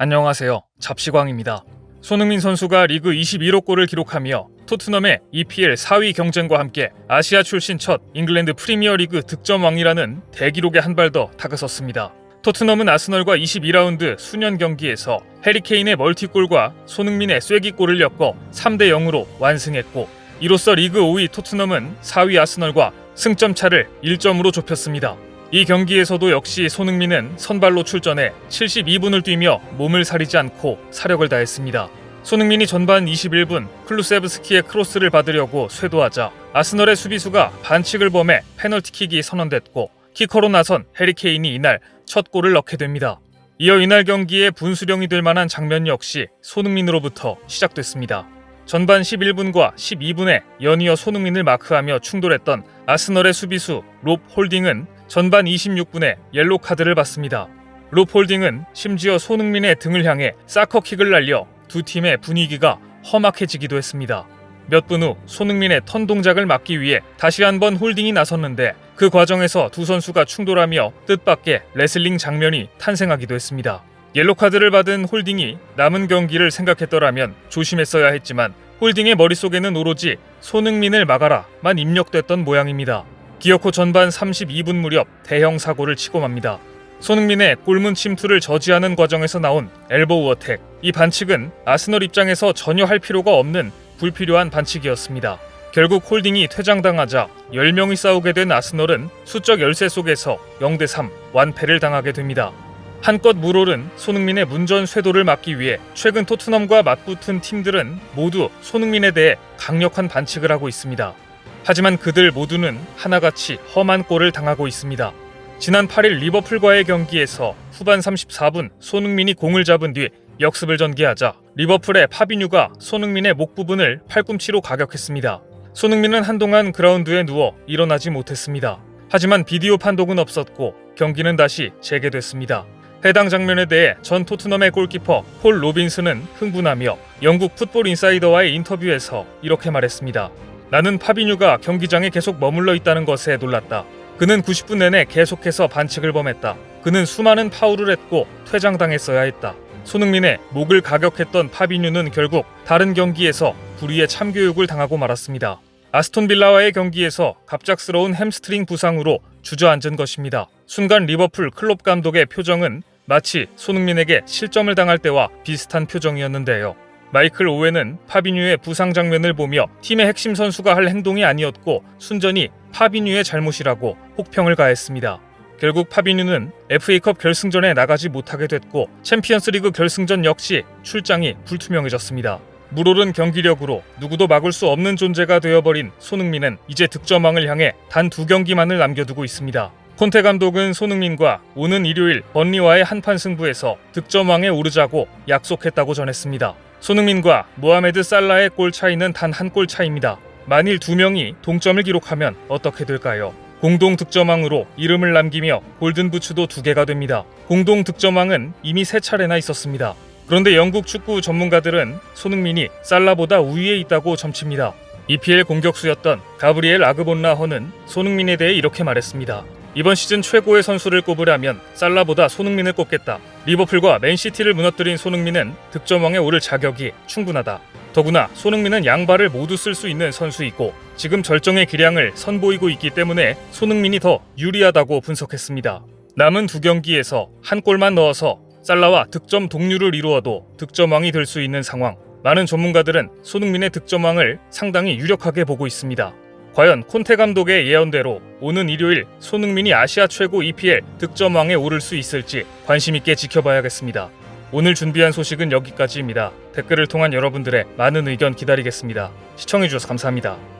안녕하세요. 잡시광입니다. 손흥민 선수가 리그 21호 골을 기록하며 토트넘의 EPL 4위 경쟁과 함께 아시아 출신 첫 잉글랜드 프리미어리그 득점왕이라는 대기록에 한 발 더 다가섰습니다. 토트넘은 아스널과 22라운드 수년 경기에서 해리 케인의 멀티골과 손흥민의 쐐기골을 엮어 3대 0으로 완승했고, 이로써 리그 5위 토트넘은 4위 아스널과 승점 차를 1점으로 좁혔습니다. 이 경기에서도 역시 손흥민은 선발로 출전해 72분을 뛰며 몸을 사리지 않고 사력을 다했습니다. 손흥민이 전반 21분 클루세브스키의 크로스를 받으려고 쇄도하자 아스널의 수비수가 반칙을 범해 페널티킥이 선언됐고, 키커로 나선 해리 케인이 이날 첫 골을 넣게 됩니다. 이어 이날 경기에 분수령이 될 만한 장면 역시 손흥민으로부터 시작됐습니다. 전반 11분과 12분에 연이어 손흥민을 마크하며 충돌했던 아스널의 수비수 롭 홀딩은 전반 26분에 옐로 카드를 받습니다. 롭 홀딩은 심지어 손흥민의 등을 향해 사커킥을 날려 두 팀의 분위기가 험악해지기도 했습니다. 몇 분 후 손흥민의 턴 동작을 막기 위해 다시 한번 홀딩이 나섰는데, 그 과정에서 두 선수가 충돌하며 뜻밖의 레슬링 장면이 탄생하기도 했습니다. 옐로 카드를 받은 홀딩이 남은 경기를 생각했더라면 조심했어야 했지만, 홀딩의 머릿속에는 오로지 손흥민을 막아라만 입력됐던 모양입니다. 기어코 전반 32분 무렵 대형 사고를 치고 맙니다. 손흥민의 골문 침투를 저지하는 과정에서 나온 엘보우 어택. 이 반칙은 아스널 입장에서 전혀 할 필요가 없는 불필요한 반칙이었습니다. 결국 홀딩이 퇴장당하자 10명이 싸우게 된 아스널은 수적 열세 속에서 0대3 완패를 당하게 됩니다. 한껏 물오른 손흥민의 문전 쇄도를 막기 위해 최근 토트넘과 맞붙은 팀들은 모두 손흥민에 대해 강력한 반칙을 하고 있습니다. 하지만 그들 모두는 하나같이 험한 골을 당하고 있습니다. 지난 8일 리버풀과의 경기에서 후반 34분 손흥민이 공을 잡은 뒤 역습을 전개하자 리버풀의 파비뉴가 손흥민의 목 부분을 팔꿈치로 가격했습니다. 손흥민은 한동안 그라운드에 누워 일어나지 못했습니다. 하지만 비디오 판독은 없었고 경기는 다시 재개됐습니다. 해당 장면에 대해 전 토트넘의 골키퍼 폴 로빈슨은 흥분하며 영국 풋볼 인사이더와의 인터뷰에서 이렇게 말했습니다. 나는 파비뉴가 경기장에 계속 머물러 있다는 것에 놀랐다. 그는 90분 내내 계속해서 반칙을 범했다. 그는 수많은 파울을 했고 퇴장당했어야 했다. 손흥민의 목을 가격했던 파비뉴는 결국 다른 경기에서 불의의 참교육을 당하고 말았습니다. 아스톤 빌라와의 경기에서 갑작스러운 햄스트링 부상으로 주저앉은 것입니다. 순간 리버풀 클롭 감독의 표정은 마치 손흥민에게 실점을 당할 때와 비슷한 표정이었는데요. 마이클 오웬은 파비뉴의 부상 장면을 보며 팀의 핵심 선수가 할 행동이 아니었고 순전히 파비뉴의 잘못이라고 혹평을 가했습니다. 결국 파비뉴는 FA컵 결승전에 나가지 못하게 됐고, 챔피언스리그 결승전 역시 출장이 불투명해졌습니다. 물오른 경기력으로 누구도 막을 수 없는 존재가 되어버린 손흥민은 이제 득점왕을 향해 단 2경기만을 남겨두고 있습니다. 콘테 감독은 손흥민과 오는 일요일 번리와의 한판 승부에서 득점왕에 오르자고 약속했다고 전했습니다. 손흥민과 모하메드 살라의 골 차이는 단 한 골 차이입니다. 만일 2명이 동점을 기록하면 어떻게 될까요? 공동 득점왕으로 이름을 남기며 골든부츠도 2개가 됩니다. 공동 득점왕은 이미 3차례나 있었습니다. 그런데 영국 축구 전문가들은 손흥민이 살라보다 우위에 있다고 점칩니다. EPL 공격수였던 가브리엘 아그본라허는 손흥민에 대해 이렇게 말했습니다. 이번 시즌 최고의 선수를 꼽으라면 살라보다 손흥민을 꼽겠다. 리버풀과 맨시티를 무너뜨린 손흥민은 득점왕에 오를 자격이 충분하다. 더구나 손흥민은 양발을 모두 쓸 수 있는 선수이고 지금 절정의 기량을 선보이고 있기 때문에 손흥민이 더 유리하다고 분석했습니다. 남은 2경기에서 한 골만 넣어서 살라와 득점 동률을 이루어도 득점왕이 될 수 있는 상황. 많은 전문가들은 손흥민의 득점왕을 상당히 유력하게 보고 있습니다. 과연 콘테 감독의 예언대로 오는 일요일 손흥민이 아시아 최고 EPL 득점왕에 오를 수 있을지 관심있게 지켜봐야겠습니다. 오늘 준비한 소식은 여기까지입니다. 댓글을 통한 여러분들의 많은 의견 기다리겠습니다. 시청해주셔서 감사합니다.